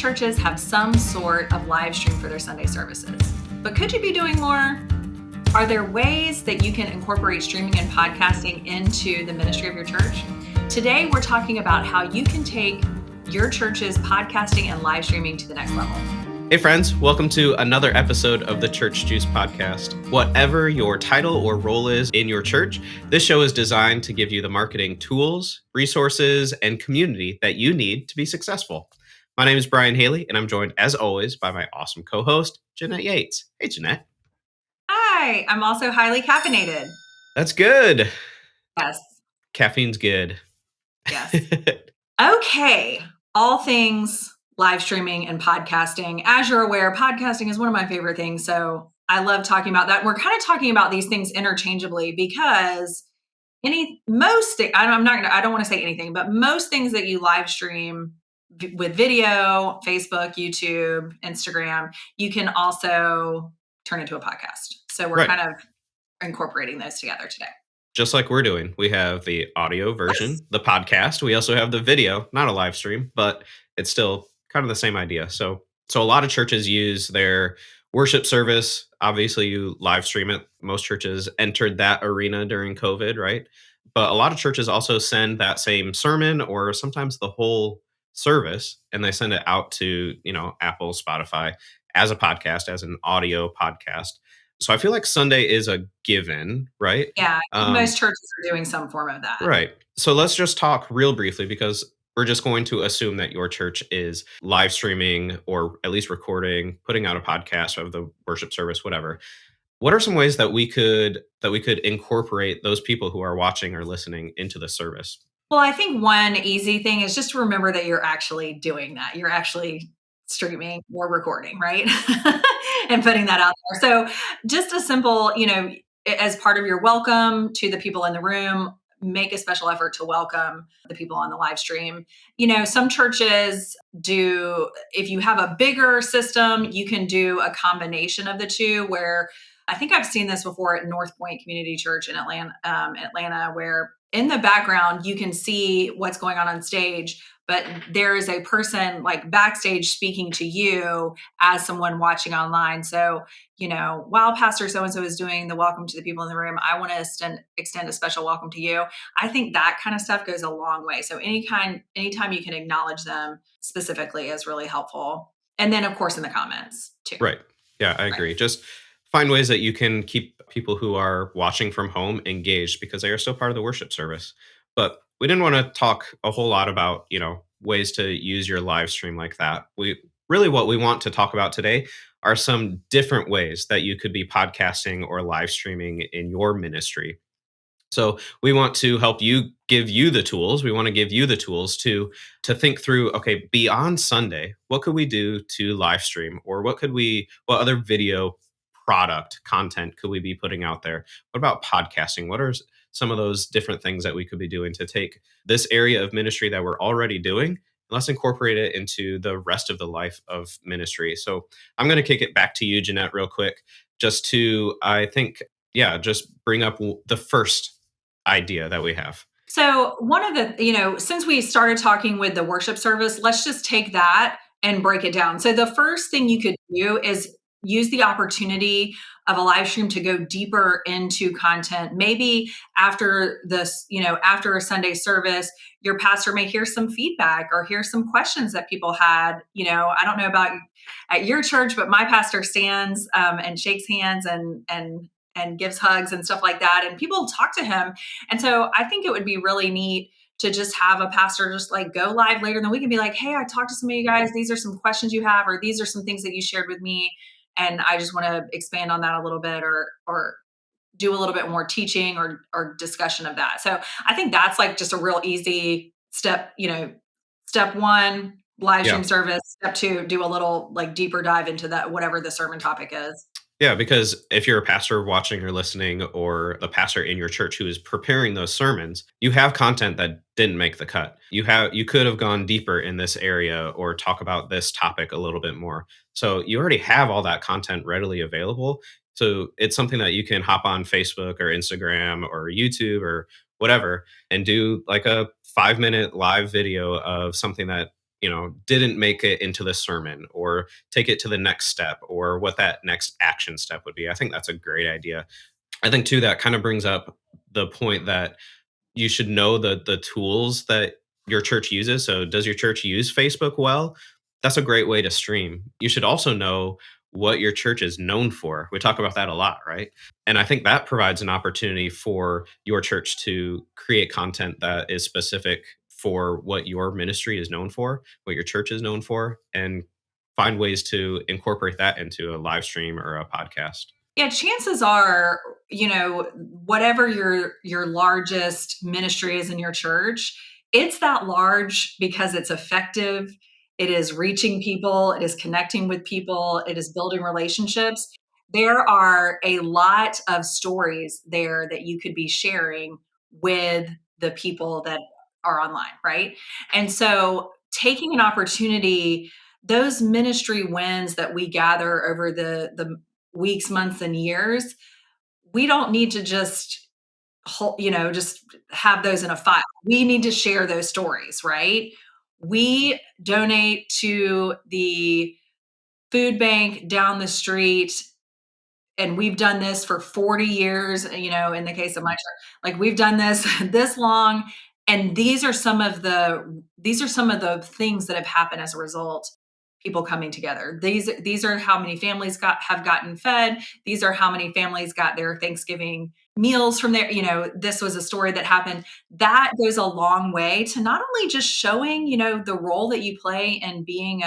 churches have some sort of live stream for their Sunday services. But could you be doing more? Are there ways that you can incorporate streaming and podcasting into the ministry of your church? Today, we're talking about how you can take your church's podcasting and live streaming to the next level. Hey friends, welcome to another episode of the Church Juice Podcast. Whatever your title or role is in your church, this show is designed to give you the marketing tools, resources, and community that you need to be successful. My name is Brian Haley, and I'm joined, as always, by my awesome co-host, Jeanette Yates. Hey, Jeanette. Hi, I'm also highly caffeinated. That's good. Yes. Caffeine's good. Yes. Okay. All things live streaming and podcasting. As you're aware, podcasting is one of my favorite things. So I love talking about that. We're kind of talking about these things interchangeably because I don't want to say anything, but most things that you live stream with video, Facebook, YouTube, Instagram, you can also turn into a podcast. So we're kind of incorporating those together today. Just like we're doing. We have the audio version, Yes. the podcast. We also have the video, not a live stream, but it's still kind of the same idea. So a lot of churches use their worship service. Obviously, you live stream it. Most churches entered that arena during COVID, right? But a lot of churches also send that same sermon or sometimes the whole service, and they send it out to, Apple, Spotify as a podcast, as an audio podcast. So I feel like Sunday is a given, right? Yeah, most churches are doing some form of that. Right. So let's just talk real briefly because we're just going to assume that your church is live streaming or at least recording, putting out a podcast of the worship service, whatever. What are some ways that we could incorporate those people who are watching or listening into the service? Well, I think one easy thing is just to remember that you're actually doing that. You're actually streaming or recording, right? And putting that out there. So just a simple, as part of your welcome to the people in the room, make a special effort to welcome the people on the live stream. Some churches do, if you have a bigger system, you can do a combination of the two where I think I've seen this before at North Point Community Church in Atlanta, where in the background, you can see what's going on stage, but there is a person like backstage speaking to you as someone watching online. So, while Pastor so-and-so is doing the welcome to the people in the room, I want to extend a special welcome to you. I think that kind of stuff goes a long way. So anytime you can acknowledge them specifically is really helpful. And then, of course, in the comments too. Right. Yeah, I agree. Right. Just find ways that you can keep people who are watching from home engaged because they are still part of the worship service. But we didn't want to talk a whole lot about, ways to use your live stream like that. What we want to talk about today are some different ways that you could be podcasting or live streaming in your ministry. So we want to help you, give you the tools. We want to give you the tools to think through, okay, beyond Sunday, what could we do to live stream, or what other video product content could we be putting out there? What about podcasting? What are some of those different things that we could be doing to take this area of ministry that we're already doing, and let's incorporate it into the rest of the life of ministry? So I'm going to kick it back to you, Jeanette, real quick, just to, just bring up the first idea that we have. So one of the, since we started talking with the worship service, let's just take that and break it down. So the first thing you could do is use the opportunity of a live stream to go deeper into content. Maybe after this, after a Sunday service, your pastor may hear some feedback or hear some questions that people had. I don't know about at your church, but my pastor stands and shakes hands and gives hugs and stuff like that. And people talk to him. And so I think it would be really neat to just have a pastor just like go live later in the week and be like, hey, I talked to some of you guys. These are some questions you have, or these are some things that you shared with me. And I just want to expand on that a little bit or do a little bit more teaching or discussion of that. So I think that's like just a real easy step, step one, live stream service. Step two, do a little like deeper dive into that, whatever the sermon topic is. Yeah, because if you're a pastor watching or listening, or a pastor in your church who is preparing those sermons, you have content that didn't make the cut. You could have gone deeper in this area or talk about this topic a little bit more. So you already have all that content readily available. So it's something that you can hop on Facebook or Instagram or YouTube or whatever and do like a 5-minute live video of something that didn't make it into the sermon or take it to the next step or what that next action step would be. I think that's a great idea. I think too that kind of brings up the point that you should know the tools that your church uses. So does your church use Facebook well? That's a great way to stream. You should also know what your church is known for. We talk about that a lot, right? And I think that provides an opportunity for your church to create content that is specific for what your ministry is known for, what your church is known for, and find ways to incorporate that into a live stream or a podcast. Yeah, chances are, whatever your largest ministry is in your church, it's that large because it's effective. It is reaching people, it is connecting with people, it is building relationships. There are a lot of stories there that you could be sharing with the people that are online, right? And so taking an opportunity, those ministry wins that we gather over the weeks, months, and years, we don't need to just have those in a file. We need to share those stories, right? We donate to the food bank down the street, and we've done this for 40 years, in the case of my church. Like, we've done this this long, and these are some of the things that have happened as a result, people coming together. These are how many families have gotten fed. These are how many families got their Thanksgiving meals from there. This was a story that happened. That goes a long way to not only just showing, the role that you play in being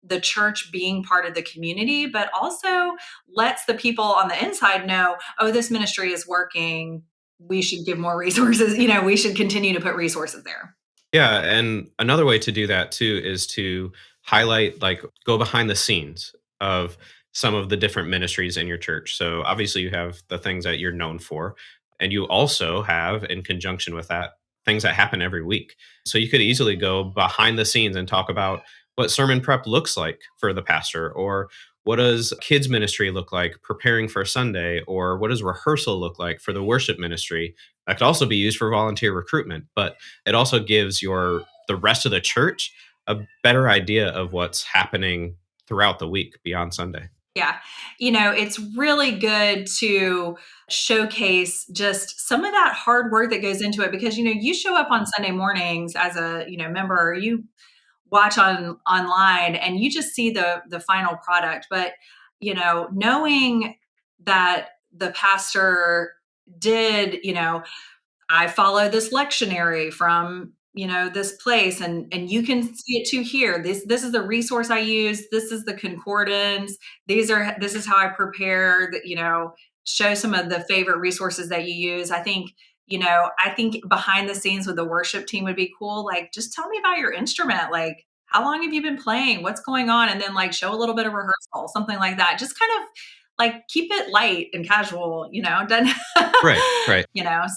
the church being part of the community, but also lets the people on the inside know, oh, this ministry is working. We should give more resources. We should continue to put resources there. Yeah, and another way to do that too is to highlight, like, go behind the scenes of some of the different ministries in your church. So obviously you have the things that you're known for, and you also have, in conjunction with that, things that happen every week. So you could easily go behind the scenes and talk about what sermon prep looks like for the pastor, or what does kids ministry look like preparing for Sunday, or what does rehearsal look like for the worship ministry. That could also be used for volunteer recruitment, but it also gives the rest of the church a better idea of what's happening throughout the week beyond Sunday. Yeah. It's really good to showcase just some of that hard work that goes into it because, you show up on Sunday mornings as a, member, or you watch online and you just see the final product. But, knowing that the pastor did, I follow this lectionary from, this place, and you can see it too here. This is the resource I use. This is the concordance. This is how I prepare, show some of the favorite resources that you use. I think behind the scenes with the worship team would be cool. Like, just tell me about your instrument. Like, how long have you been playing? What's going on? And then, like, show a little bit of rehearsal, something like that. Just kind of like keep it light and casual, doesn't Right, right.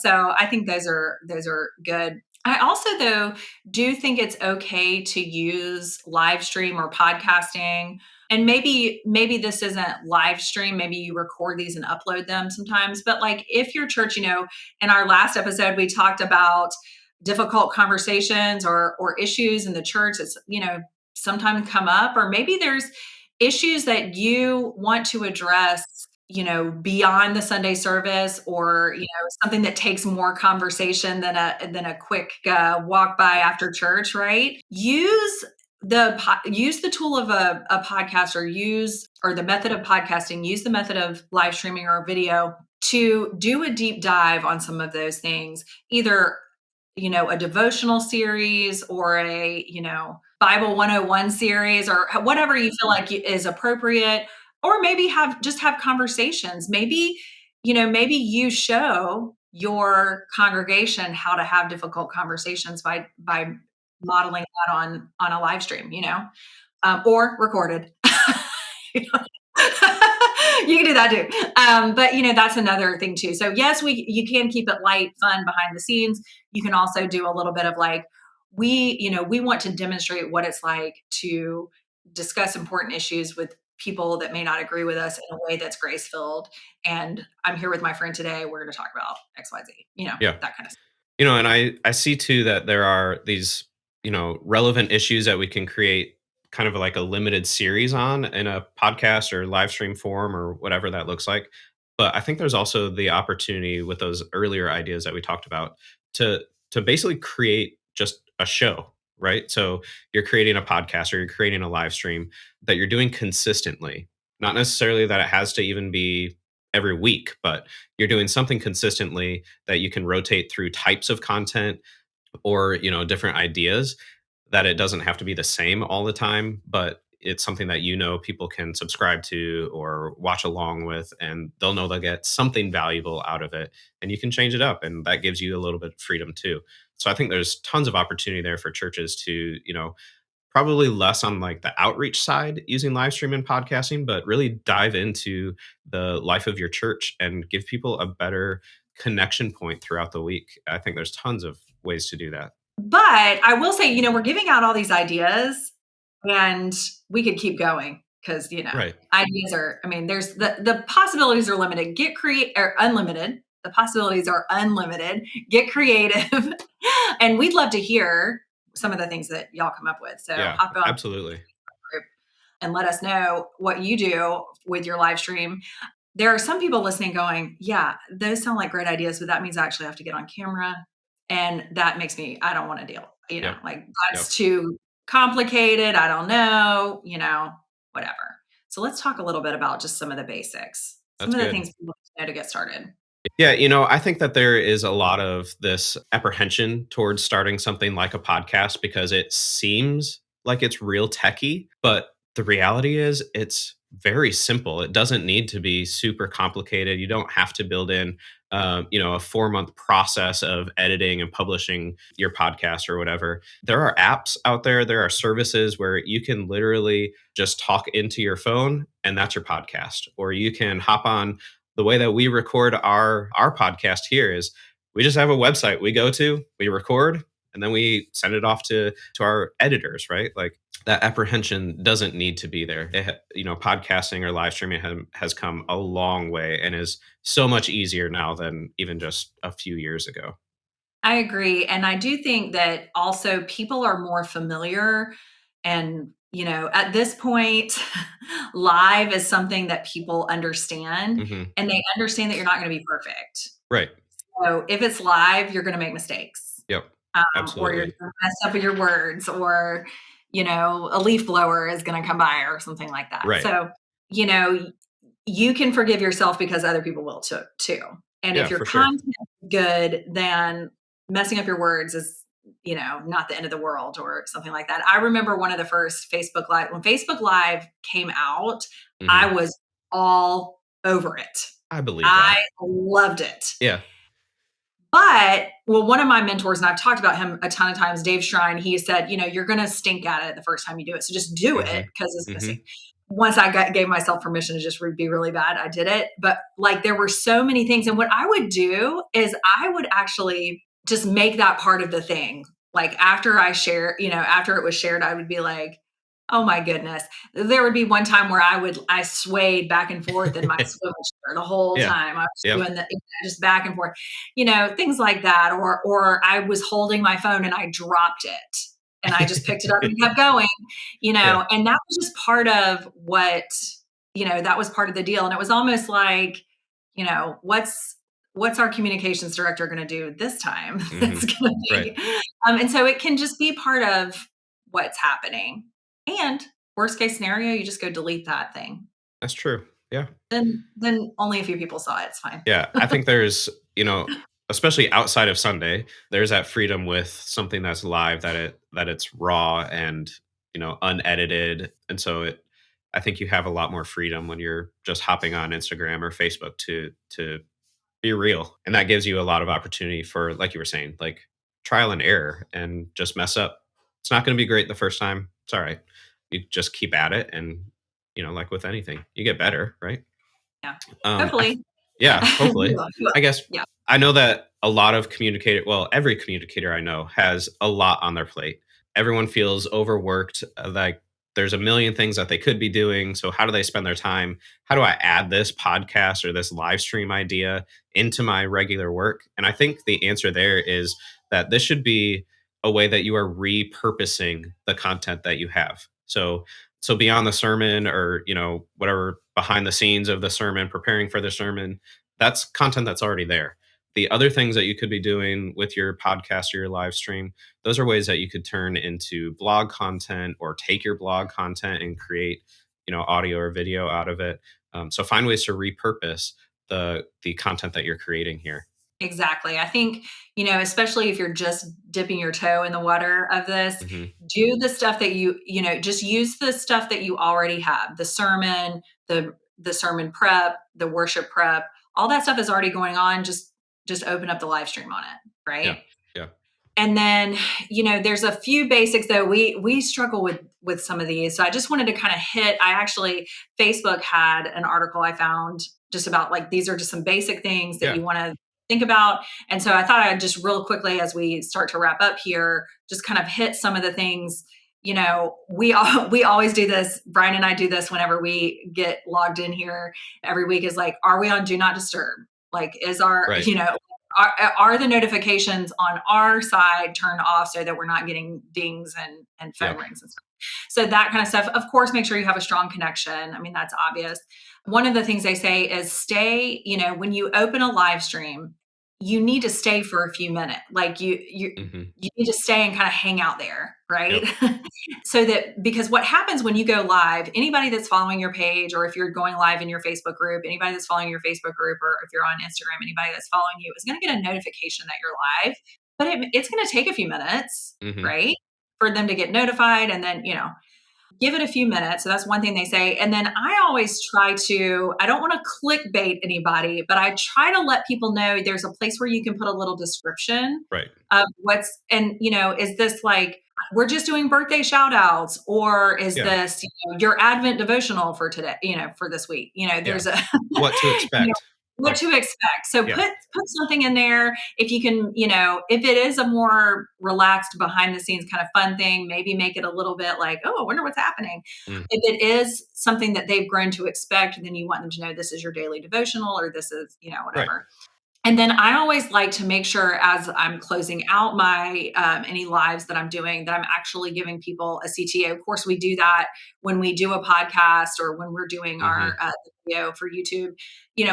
So I think those are good. I also, though, do think it's okay to use live stream or podcasting. And maybe this isn't live stream, maybe you record these and upload them sometimes. But like, if your church, in our last episode we talked about difficult conversations or issues in the church that's, sometimes come up, or maybe there's issues that you want to address, beyond the Sunday service, or, something that takes more conversation than a quick walk by after church, right? Use the tool of a podcast, or the method of podcasting, use the method of live streaming or video to do a deep dive on some of those things, either, a devotional series, or a, Bible 101 series, or whatever you feel like is appropriate, or maybe have conversations. Maybe you show your congregation how to have difficult conversations by modeling that on a live stream, or recorded. You know? You can do that too. But that's another thing too. So yes, you can keep it light, fun behind the scenes. You can also do a little bit of like, we want to demonstrate what it's like to discuss important issues with people that may not agree with us in a way that's grace filled. And I'm here with my friend today. We're going to talk about XYZ, Yeah. that kind of stuff. And I see too that there are these relevant issues that we can create kind of like a limited series on in a podcast or live stream form or whatever that looks like. But I think there's also the opportunity with those earlier ideas that we talked about to basically create just a show, right? So you're creating a podcast or you're creating a live stream that you're doing consistently. Not necessarily that it has to even be every week, but you're doing something consistently that you can rotate through types of content or different ideas, that it doesn't have to be the same all the time, but it's something that people can subscribe to or watch along with, and they'll know they'll get something valuable out of it, and you can change it up, and that gives you a little bit of freedom too. So I think there's tons of opportunity there for churches to probably less on like the outreach side using live stream and podcasting, but really dive into the life of your church and give people a better connection point throughout the week. I think there's tons of ways to do that. But I will say, we're giving out all these ideas and we could keep going because, Right. ideas are, I mean, there's the possibilities are limited. Get create or unlimited. The possibilities are unlimited. Get creative. And we'd love to hear some of the things that y'all come up with. So Yeah, hop on absolutely. group and let us know what you do with your live stream. There are some people listening going, yeah, those sound like great ideas, but that means I actually have to get on camera. And that makes me, I don't want to deal, Yep. like Yep. that's too complicated. I don't know, whatever. So let's talk a little bit about just some of the basics, some That's of the good. things people need to know to get started. Yeah, I think that there is a lot of this apprehension towards starting something like a podcast because it seems like it's real techy, but the reality is it's very simple. It doesn't need to be super complicated. You don't have to build in, a 4 month process of editing and publishing your podcast or whatever. There are apps out there. There are services where you can literally just talk into your phone, and that's your podcast. Or you can hop on. The way that we record our podcast here is we just have a website we go to, we record, and then we send it off to our editors, right? Like that apprehension doesn't need to be there. Podcasting or live streaming has come a long way and is so much easier now than even just a few years ago. I agree. And I do think that also people are more familiar and, at this point, live is something that people understand Hmm. and they understand that you're not going to be perfect. Right. So if it's live, you're going to make mistakes, Yep. or you're Absolutely. going to mess up with your words, or a leaf blower is going to come by, or something like that. Right. So you know, you can forgive yourself because other people will too. And Yeah, if your for sure. content is good, then messing up your words is not the end of the world or something like that. I remember one of the first Facebook Live when Facebook Live came out, I Hmm. was all over it. I believe I that. loved it. Yeah. But, well, one of my mentors, and I've talked about him a ton of times, Dave Shrine, he said, you're going to stink at it the first time you do it. So just do Hmm. it because it's going to Hmm. stink. Once gave myself permission to just be really bad, I did it. But like there were so many things. And what I would do is I would actually just make that part of the thing. Like after after it was shared, I would be like, oh my goodness. There would be one time where I swayed back and forth in my swivel chair the whole Yeah. time. I was Yep. doing just back and forth, things like that. Or I was holding my phone and I dropped it and I just picked it up and kept going, Yeah. and that was just part of what, that was part of the deal. And it was almost like, what's our communications director going to do this time? Hmm. It's going to Right. be, and so it can just be part of what's happening. And worst case scenario, you just go delete that thing. That's true. Yeah. Then only a few people saw it. It's fine. Yeah, I think there's, especially outside of Sunday, there's that freedom with something that's live that it's raw and, unedited. And so I think you have a lot more freedom when you're just hopping on Instagram or Facebook to be real. And that gives you a lot of opportunity for, like you were saying, like trial and error and just mess up. It's not going to be great the first time. It's all right. You just keep at it and, like with anything, you get better, right? Yeah. I Hopefully. Yeah, You hopefully. will, you will. I guess Yeah. I know that a lot of every communicator I know has a lot on their plate. Everyone feels overworked, like there's a million things that they could be doing. So how do they spend their time? How do I add this podcast or this live stream idea into my regular work? And I think the answer there is that this should be a way that you are repurposing the content that you have. So beyond the sermon, or whatever behind the scenes of the sermon, preparing for the sermon, that's content that's already there. The other things that you could be doing with your podcast or your live stream, those are ways that you could turn into blog content, or take your blog content and create audio or video out of it. So find ways to repurpose the content that you're creating here. Exactly. I think, especially if you're just dipping your toe in the water of this, Hmm. do the stuff that just use the stuff that you already have. The sermon, the sermon prep, the worship prep, all that stuff is already going on. Just open up the live stream on it, Yeah. right? Yeah. And then, there's a few basics though. We struggle with some of these. So I just wanted to kind of I actually, Facebook had an article I found just about like, these are just some basic things that Yeah. you want to think about. And so I thought I'd just real quickly, as we start to wrap up here, just kind of hit some of the things. We always do this. Brian and I do this whenever we get logged in here every week, is like, are we on do not disturb? Like, is our, Right. are the notifications on our side turned off so that we're not getting dings and phone Yep. rings and stuff? So that kind of stuff. Of course, make sure you have a strong connection. I mean, that's obvious. One of the things they say is stay, when you open a live stream, you need to stay for a few minutes. Like Hmm. you need to stay and kind of hang out there, right? Yep. So that, because what happens when you go live, anybody that's following your page, or if you're going live in your Facebook group, anybody that's following your Facebook group, or if you're on Instagram, anybody that's following you is going to get a notification that you're live, but it's going to take a few minutes, Hmm. right? For them to get notified. And then, give it a few minutes. So that's one thing they say. And then I always try to, I don't want to clickbait anybody, but I try to let people know there's a place where you can put a little description Right. of is this like, we're just doing birthday shout outs, or is Yeah. this, your Advent devotional for today, for this week, Yeah. there's a, What to you know, expect. what Like, to expect. So yeah. put something in there. If you can, if it is a more relaxed behind the scenes kind of fun thing, maybe make it a little bit like, oh, I wonder what's happening. Mm. If it is something that they've grown to expect, then you want them to know this is your daily devotional, or this is, Right. whatever. And then I always like to make sure, as I'm closing out my any lives that I'm doing, that I'm actually giving people a CTA. Of course, we do that when we do a podcast, or when we're doing Hmm. our video for YouTube.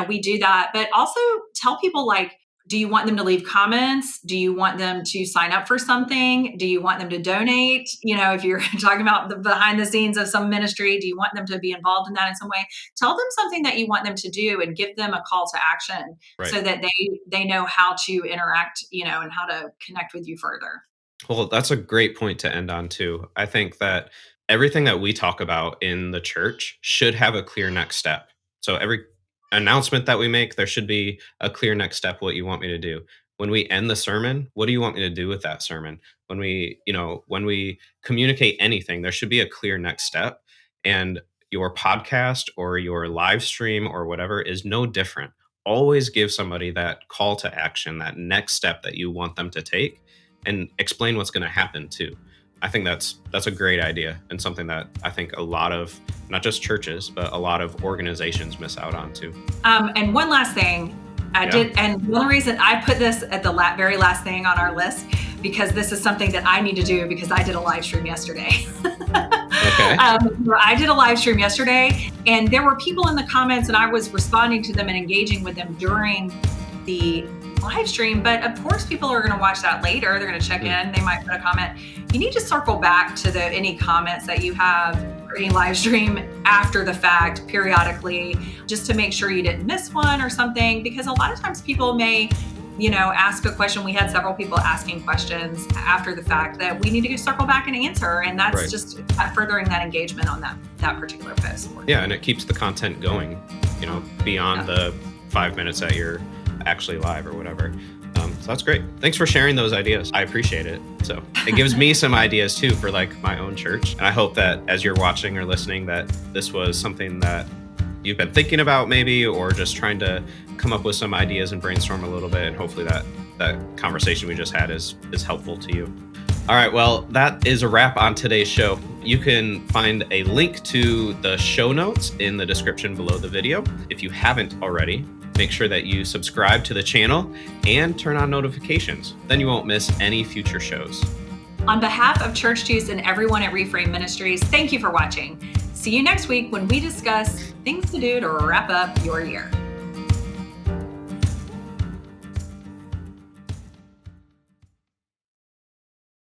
We do that, but also tell people, like, do you want them to leave comments? Do you want them to sign up for something? Do you want them to donate? If you're talking about the behind the scenes of some ministry, do you want them to be involved in that in some way? Tell them something that you want them to do, and give them a call to action, Right. so that they know how to interact, and how to connect with you further. Well, that's a great point to end on too. I think that everything that we talk about in the church should have a clear next step. So every announcement that we make, there should be a clear next step, what you want me to do. When we end the sermon, what do you want me to do with that sermon? When we communicate anything, there should be a clear next step. And your podcast or your live stream or whatever is no different. Always give somebody that call to action, that next step that you want them to take, and explain what's going to happen too. I think that's a great idea, and something that I think a lot of, not just churches, but a lot of organizations miss out on too. And one last thing I Yeah. did, and one reason I put this at the very last thing on our list, because this is something that I need to do, because I did a live stream yesterday. Okay. I did a live stream yesterday, and there were people in the comments, and I was responding to them and engaging with them during the live stream. But of course, people are going to watch that later. They're going to check in. They might put a comment. You need to circle back to any comments that you have, or any live stream after the fact, periodically, just to make sure you didn't miss one or something. Because a lot of times people may, ask a question. We had several people asking questions after the fact that we need to go circle back and answer. And that's Right. just furthering that engagement on that particular post. Yeah, and it keeps the content going, beyond the 5 minutes that you're actually live or whatever. So that's great. Thanks for sharing those ideas. I appreciate it. So it gives me some ideas too for like my own church. And I hope that as you're watching or listening, that this was something that you've been thinking about maybe, or just trying to come up with some ideas and brainstorm a little bit. And hopefully that conversation we just had is helpful to you. All right, well, that is a wrap on today's show. You can find a link to the show notes in the description below the video. If you haven't already, make sure that you subscribe to the channel and turn on notifications. Then you won't miss any future shows. On behalf of Church Juice and everyone at Reframe Ministries, thank you for watching. See you next week when we discuss things to do to wrap up your year.